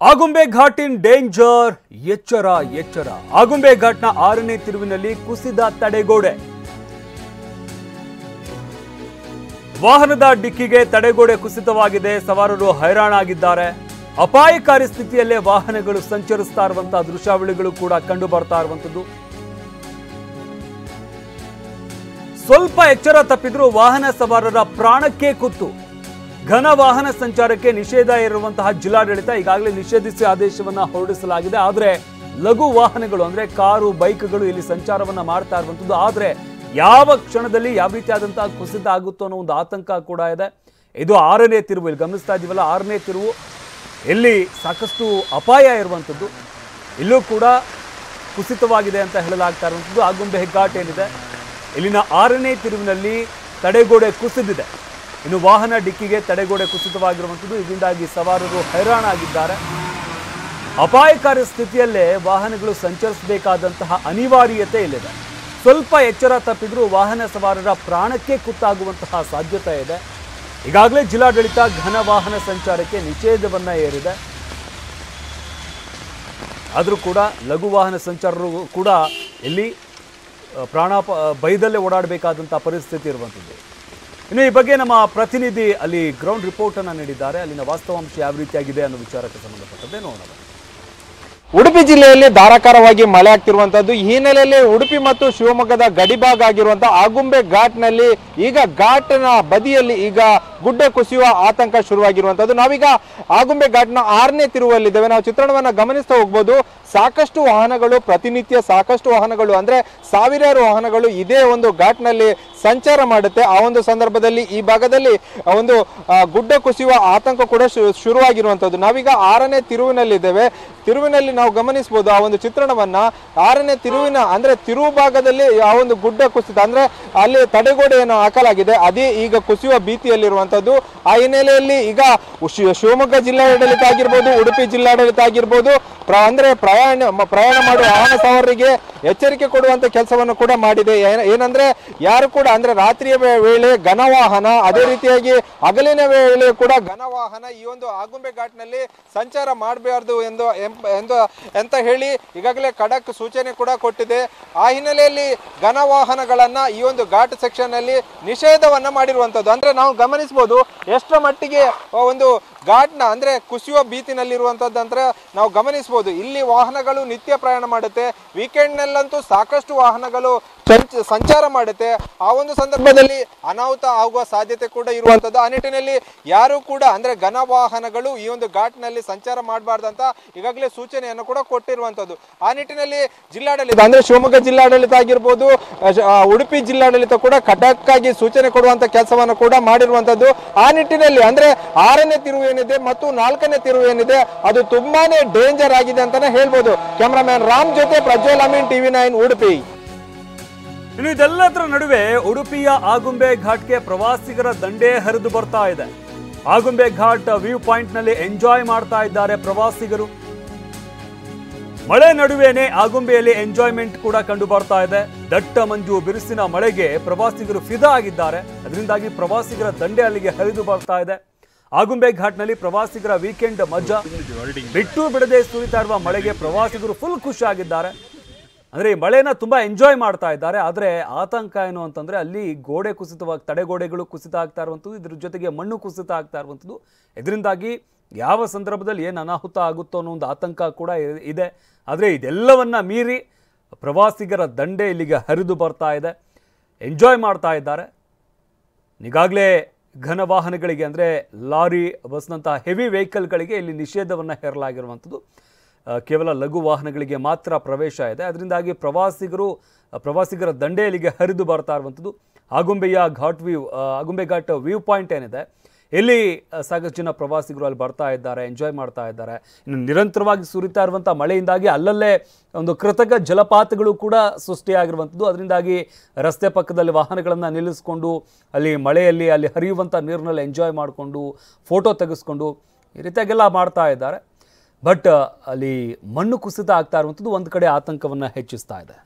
ಆಗುಂಬೆ ಘಾಟ್ ಇನ್ danger, ಎಚ್ಚರ ಎಚ್ಚರ. ಆಗುಂಬೆ ಘಾಟ್ನ 6ನೇ ತಿರುವಿನಲ್ಲಿ ಕುಸಿದ ತಡೆಗೋಡೆ. ವಾಹನದ ಡಿಕ್ಕಿಗೆ ತಡೆಗೋಡೆ ಕುಸಿತವಾಗಿದೆ. ಸವಾರರು ಹೈರಾಣಾಗಿದ್ದಾರೆ. ಅಪಾಯಕಾರಿ ಸ್ಥಿತಿಯಲ್ಲೇ ವಾಹನಗಳು ಸಂಚರಿಸ್ತಾ ಇರುವಂತಹ ದೃಶ್ಯಾವಳಿಗಳು ಕೂಡ ಕಂಡು ಬರ್ತಾ ಇರುವಂತದ್ದು. ಸ್ವಲ್ಪ ಎಚ್ಚರ ತಪ್ಪಿದ್ರೂ ವಾಹನ ಸವಾರರ ಪ್ರಾಣಕ್ಕೆ ಕುತ್ತು. ಘನ ವಾಹನ ಸಂಚಾರಕ್ಕೆ ನಿಷೇಧ ಇರುವಂತಹ ಜಿಲ್ಲಾಡಳಿತ ಈಗಾಗಲೇ ನಿಷೇಧಿಸಿ ಆದೇಶವನ್ನ ಹೊರಡಿಸಲಾಗಿದೆ. ಆದರೆ ಲಘು ವಾಹನಗಳು ಅಂದ್ರೆ ಕಾರು, ಬೈಕ್ಗಳು ಇಲ್ಲಿ ಸಂಚಾರವನ್ನ ಮಾಡ್ತಾ ಇರುವಂತದ್ದು. ಆದರೆ ಯಾವ ಕ್ಷಣದಲ್ಲಿ ಯಾವ ರೀತಿಯಾದಂತಹ ಕುಸಿತ ಆಗುತ್ತೋ ಅನ್ನೋ ಒಂದು ಆತಂಕ ಕೂಡ ಇದೆ. ಇದು 6ನೇ ತಿರುವು, ಇಲ್ಲಿ ಗಮನಿಸ್ತಾ ಇದೀವಲ್ಲ, 6ನೇ ತಿರುವು. ಇಲ್ಲಿ ಸಾಕಷ್ಟು ಅಪಾಯ ಇರುವಂತದ್ದು. ಇಲ್ಲೂ ಕೂಡ ಕುಸಿತವಾಗಿದೆ ಅಂತ ಹೇಳಲಾಗ್ತಾ ಇರುವಂತದ್ದು. ಆಗುಂಬೆ ಘಾಟ್ ಏನಿದೆ ಇಲ್ಲಿನ 6ನೇ ತಿರುವಿನಲ್ಲಿ ತಡೆಗೋಡೆ ಕುಸಿದಿದೆ. ಇನ್ನು ವಾಹನ ಡಿಕ್ಕಿಗೆ ತಡೆಗೋಡೆ ಕುಸಿತವಾಗಿರುವಂಥದ್ದು. ಇದರಿಂದಾಗಿ ಸವಾರರು ಹೈರಾಣಾಗಿದ್ದಾರೆ. ಅಪಾಯಕಾರಿ ಸ್ಥಿತಿಯಲ್ಲೇ ವಾಹನಗಳು ಸಂಚರಿಸಬೇಕಾದಂತಹ ಅನಿವಾರ್ಯತೆ ಇಲ್ಲಿದೆ. ಸ್ವಲ್ಪ ಎಚ್ಚರ ತಪ್ಪಿದ್ರೂ ವಾಹನ ಸವಾರರ ಪ್ರಾಣಕ್ಕೆ ಕುತ್ತಾಗುವಂತಹ ಸಾಧ್ಯತೆ ಇದೆ. ಈಗಾಗಲೇ ಜಿಲ್ಲಾಡಳಿತ ಘನ ವಾಹನ ಸಂಚಾರಕ್ಕೆ ನಿಷೇಧವನ್ನ ಹೇರಿದೆ. ಆದರೂ ಕೂಡ ಲಘು ವಾಹನ ಸಂಚಾರರು ಕೂಡ ಇಲ್ಲಿ ಭಯದಲ್ಲೇ ಓಡಾಡಬೇಕಾದಂತಹ ಪರಿಸ್ಥಿತಿ ಇರುವಂಥದ್ದು. ಇನ್ನು ಈ ಬಗ್ಗೆ ನಮ್ಮ ಪ್ರತಿನಿಧಿ ಅಲ್ಲಿ ಗ್ರೌಂಡ್ ರಿಪೋರ್ಟ್ ಅನ್ನು ನೀಡಿದ್ದಾರೆ. ಅಲ್ಲಿನ ವಾಸ್ತವಾಂಶ ಯಾವ ರೀತಿಯಾಗಿದೆ ಅನ್ನೋ ವಿಚಾರಕ್ಕೆ ಸಂಬಂಧಪಟ್ಟಂತೆ ನೋಡೋಣ. ಉಡುಪಿ ಜಿಲ್ಲೆಯಲ್ಲಿ ಧಾರಾಕಾರವಾಗಿ ಮಳೆ ಆಗ್ತಿರುವಂತದ್ದು. ಈ ಹಿನ್ನೆಲೆಯಲ್ಲಿ ಉಡುಪಿ ಮತ್ತು ಶಿವಮೊಗ್ಗದ ಗಡಿಭಾಗ ಆಗಿರುವಂತಹ ಆಗುಂಬೆ ಘಾಟ್ನಲ್ಲಿ ಈಗ ಘಾಟ್ನ ಬದಿಯಲ್ಲಿ ಈಗ ಗುಡ್ಡೆ ಕುಸಿಯುವ ಆತಂಕ ಶುರುವಾಗಿರುವಂತದ್ದು. ನಾವೀಗ ಆಗುಂಬೆ ಘಾಟ್ನ 6ನೇ ತಿರುವಲ್ಲಿದ್ದೇವೆ. ನಾವು ಚಿತ್ರಣವನ್ನ ಗಮನಿಸ್ತಾ ಹೋಗ್ಬೋದು. ಸಾಕಷ್ಟು ವಾಹನಗಳು, ಪ್ರತಿನಿತ್ಯ ಸಾಕಷ್ಟು ವಾಹನಗಳು ಅಂದ್ರೆ ಸಾವಿರಾರು ವಾಹನಗಳು ಇದೇ ಒಂದು ಘಾಟ್ನಲ್ಲಿ ಸಂಚಾರ ಮಾಡುತ್ತೆ. ಆ ಒಂದು ಸಂದರ್ಭದಲ್ಲಿ ಈ ಭಾಗದಲ್ಲಿ ಒಂದು ಗುಡ್ಡ ಕುಸಿಯುವ ಆತಂಕ ಕೂಡ ಶುರುವಾಗಿರುವಂತದ್ದು. ನಾವೀಗ 6ನೇ ತಿರುವಿನಲ್ಲಿದ್ದೇವೆ. ತಿರುವಿನಲ್ಲಿ ನಾವು ಗಮನಿಸಬಹುದು ಆ ಒಂದು ಚಿತ್ರಣವನ್ನ. 6ನೇ ತಿರುವಿನ ಅಂದ್ರೆ ತಿರುವು ಭಾಗದಲ್ಲಿ ಆ ಒಂದು ಗುಡ್ಡ ಕುಸಿತ ಅಂದ್ರೆ ಅಲ್ಲಿ ತಡೆಗೋಡೆಯನ್ನು ಹಾಕಲಾಗಿದೆ. ಅದೇ ಈಗ ಕುಸಿಯುವ ಭೀತಿಯಲ್ಲಿರುವಂತದ್ದು. ಆ ಹಿನ್ನೆಲೆಯಲ್ಲಿ ಈಗ ಶಿವಮೊಗ್ಗ ಜಿಲ್ಲಾಡಳಿತ ಆಗಿರ್ಬೋದು, ಉಡುಪಿ ಜಿಲ್ಲಾಡಳಿತ ಆಗಿರ್ಬೋದು ಅಂದ್ರೆ ಪ್ರಯಾಣ ಮಾಡುವ ವಾಹನ ಸವಾರರಿಗೆ ಎಚ್ಚರಿಕೆ ಕೊಡುವಂತ ಕೆಲಸವನ್ನು ಕೂಡ ಮಾಡಿದೆ. ಏನಂದ್ರೆ ಯಾರು ಕೂಡ ಅಂದ್ರೆ ರಾತ್ರಿಯ ವೇಳೆ ಘನವಾಹನ, ಅದೇ ರೀತಿಯಾಗಿ ಹಗಲಿನ ವೇಳೆ ಕೂಡ ಘನವಾಹನ ಈ ಒಂದು ಆಗುಂಬೆ ಘಾಟ್ನಲ್ಲಿ ಸಂಚಾರ ಮಾಡಬಾರ್ದು ಅಂತ ಹೇಳಿ ಈಗಾಗಲೇ ಖಡಕ್ ಸೂಚನೆ ಕೂಡ ಕೊಟ್ಟಿದೆ. ಆ ಹಿನ್ನೆಲೆಯಲ್ಲಿ ಘನವಾಹನಗಳನ್ನ ಈ ಒಂದು ಘಾಟ್ ಸೆಕ್ಷನ್ ಅಲ್ಲಿ ನಿಷೇಧವನ್ನ ಮಾಡಿರುವಂತದ್ದು. ಅಂದ್ರೆ ನಾವು ಗಮನಿಸಬಹುದು ಎಷ್ಟರ ಮಟ್ಟಿಗೆ ಒಂದು ಘಾಟ್ನ ಅಂದ್ರೆ ಕುಸಿಯುವ ಭೀತಿನಲ್ಲಿರುವಂತದ್ದು ಅಂದ್ರೆ ನಾವು ಗಮನಿಸಬಹುದು. ಇಲ್ಲಿ ವಾಹನಗಳು ನಿತ್ಯ ಪ್ರಯಾಣ ಮಾಡುತ್ತೆ. ವೀಕೆಂಡ್ ನಲ್ಲಂತೂ ಸಾಕಷ್ಟು ವಾಹನಗಳು ಸಂಚಾರ ಮಾಡುತ್ತೆ. ಆ ಒಂದು ಸಂದರ್ಭದಲ್ಲಿ ಅನಾಹುತ ಆಗುವ ಸಾಧ್ಯತೆ ಕೂಡ ಇರುವಂತದ್ದು. ಆ ನಿಟ್ಟಿನಲ್ಲಿ ಯಾರು ಕೂಡ ಅಂದ್ರೆ ಘನ ವಾಹನಗಳು ಈ ಒಂದು ಘಾಟ್ನಲ್ಲಿ ಸಂಚಾರ ಮಾಡಬಾರ್ದಂತ ಈಗಾಗಲೇ ಸೂಚನೆಯನ್ನು ಕೂಡ ಕೊಟ್ಟಿರುವಂತದ್ದು. ಆ ನಿಟ್ಟಿನಲ್ಲಿ ಜಿಲ್ಲಾಡಳಿತ ಅಂದ್ರೆ ಶಿವಮೊಗ್ಗ ಜಿಲ್ಲಾಡಳಿತ ಆಗಿರ್ಬೋದು, ಉಡುಪಿ ಜಿಲ್ಲಾಡಳಿತ ಕೂಡ ಖಡಕ್ ಆಗಿ ಸೂಚನೆ ಕೊಡುವಂತ ಕೆಲಸವನ್ನು ಕೂಡ ಮಾಡಿರುವಂತದ್ದು. ಆ ನಿಟ್ಟಿನಲ್ಲಿ ಅಂದ್ರೆ 6ನೇ ತಿರುವು ಏನಿದೆ ಮತ್ತು 4ನೇ ತಿರುವು ಏನಿದೆ ಅದು ತುಂಬಾನೇ ಡೇಂಜರ್ ಆಗಿದೆ ಅಂತಾನೆ ಹೇಳ್ಬೋದು. ಕ್ಯಾಮರಾಮನ್ ರಾಮ್ ಜೊತೆ ಪ್ರಜ್ವಲ್ ಅಮೀನ್, TV9 ಉಡುಪಿ. ಇನ್ನು ಇದೆಲ್ಲದರ ನಡುವೆ ಉಡುಪಿಯ ಆಗುಂಬೆ ಘಾಟ್ಗೆ ಪ್ರವಾಸಿಗರ ದಂಡೇ ಹರಿದು ಬರ್ತಾ ಇದೆ. ಆಗುಂಬೆ ಘಾಟ್ ವ್ಯೂ ಪಾಯಿಂಟ್ ನಲ್ಲಿ ಎಂಜಾಯ್ ಮಾಡ್ತಾ ಇದ್ದಾರೆ ಪ್ರವಾಸಿಗರು. ಮಳೆ ನಡುವೆನೆ ಆಗುಂಬೆಯಲ್ಲಿ ಎಂಜಾಯ್ಮೆಂಟ್ ಕೂಡ ಕಂಡು ಬರ್ತಾ ಇದೆ. ದಟ್ಟ ಮಂಜು ಬಿರುಸಿನ ಮಳೆಗೆ ಪ್ರವಾಸಿಗರು ಫಿದಾ ಆಗಿದ್ದಾರೆ. ಅದರಿಂದಾಗಿ ಪ್ರವಾಸಿಗರ ದಂಡೆ ಅಲ್ಲಿಗೆ ಹರಿದು ಬರ್ತಾ ಇದೆ. ಆಗುಂಬೆ ಘಾಟ್ನಲ್ಲಿ ಪ್ರವಾಸಿಗರ ವೀಕೆಂಡ್ ಮಜಾ. ಬಿಟ್ಟು ಬಿಡದೆ ಸುರಿತಾ ಇರುವ ಮಳೆಗೆ ಪ್ರವಾಸಿಗರು ಫುಲ್ ಖುಷಿಯಾಗಿದ್ದಾರೆ. ಅಂದ್ರೆ ಈ ಮಳೆನ ತುಂಬಾ ಎಂಜಾಯ್ ಮಾಡ್ತಾ ಇದ್ದಾರೆ. ಆದರೆ ಆತಂಕ ಏನು ಅಂತಂದ್ರೆ ಅಲ್ಲಿ ಗೋಡೆ ಕುಸಿತವಾಗಿ ತಡೆಗೋಡೆಗಳು ಕುಸಿತ ಆಗ್ತಾ ಇರುವಂಥದ್ದು, ಇದ್ರ ಜೊತೆಗೆ ಮಣ್ಣು ಕುಸಿತ ಆಗ್ತಾ ಇರುವಂಥದ್ದು. ಇದರಿಂದಾಗಿ ಯಾವ ಸಂದರ್ಭದಲ್ಲಿ ಏನು ಅನಾಹುತ ಆಗುತ್ತೋ ಅನ್ನೋ ಒಂದು ಆತಂಕ ಕೂಡ ಇದೆ. ಆದರೆ ಇದೆಲ್ಲವನ್ನ ಮೀರಿ ಪ್ರವಾಸಿಗರ ದಂಡೆ ಇಲ್ಲಿಗೆ ಹರಿದು ಬರ್ತಾ ಇದೆ, ಎಂಜಾಯ್ ಮಾಡ್ತಾ ಇದ್ದಾರೆ. ಈಗಾಗಲೇ ಘನ ವಾಹನಗಳಿಗೆ ಅಂದರೆ ಲಾರಿ, ಬಸ್ನಂತಹ ಹೆವಿ ವೆಹಿಕಲ್ಗಳಿಗೆ ಇಲ್ಲಿ ನಿಷೇಧವನ್ನು ಹೇರಲಾಗಿರುವಂಥದ್ದು. ಕೇವಲ ಲಘು ವಾಹನಗಳಿಗೆ ಮಾತ್ರ ಪ್ರವೇಶ ಇದೆ. ಅದರಿಂದಾಗಿ ಪ್ರವಾಸಿಗರ ದಂಡೆ ಇಲ್ಲಿಗೆ ಹರಿದು ಬರ್ತಾ ಇರುವಂಥದ್ದು. ಆಗುಂಬೆ ಘಾಟ್ ವ್ಯೂ ಪಾಯಿಂಟ್ ಏನಿದೆ ಇಲ್ಲಿ ಸಾಕಷ್ಟು ಜನ ಪ್ರವಾಸಿಗರು ಅಲ್ಲಿ ಬರ್ತಾ ಇದ್ದಾರೆ, ಎಂಜಾಯ್ ಮಾಡ್ತಾ ಇದ್ದಾರೆ. ಇನ್ನು ನಿರಂತರವಾಗಿ ಸುರಿತಾ ಇರುವಂಥ ಮಳೆಯಿಂದಾಗಿ ಅಲ್ಲಲ್ಲೇ ಒಂದು ಕೃತಕ ಜಲಪಾತಗಳು ಕೂಡ ಸೃಷ್ಟಿಯಾಗಿರುವಂಥದ್ದು. ಅದರಿಂದಾಗಿ ರಸ್ತೆ ಪಕ್ಕದಲ್ಲಿ ವಾಹನಗಳನ್ನು ನಿಲ್ಲಿಸ್ಕೊಂಡು ಅಲ್ಲಿ ಮಳೆಯಲ್ಲಿ ಅಲ್ಲಿ ಹರಿಯುವಂಥ ನೀರಿನಲ್ಲಿ ಎಂಜಾಯ್ ಮಾಡಿಕೊಂಡು ಫೋಟೋ ತೆಗೆಸ್ಕೊಂಡು ಈ ರೀತಿಯಾಗೆಲ್ಲ ಮಾಡ್ತಾ ಇದ್ದಾರೆ. ಬಟ್ ಅಲ್ಲಿ ಮಣ್ಣು ಕುಸಿತ ಆಗ್ತಾ ಇರುವಂಥದ್ದು ಒಂದು ಕಡೆ ಆತಂಕವನ್ನು ಹೆಚ್ಚಿಸ್ತಾ ಇದೆ.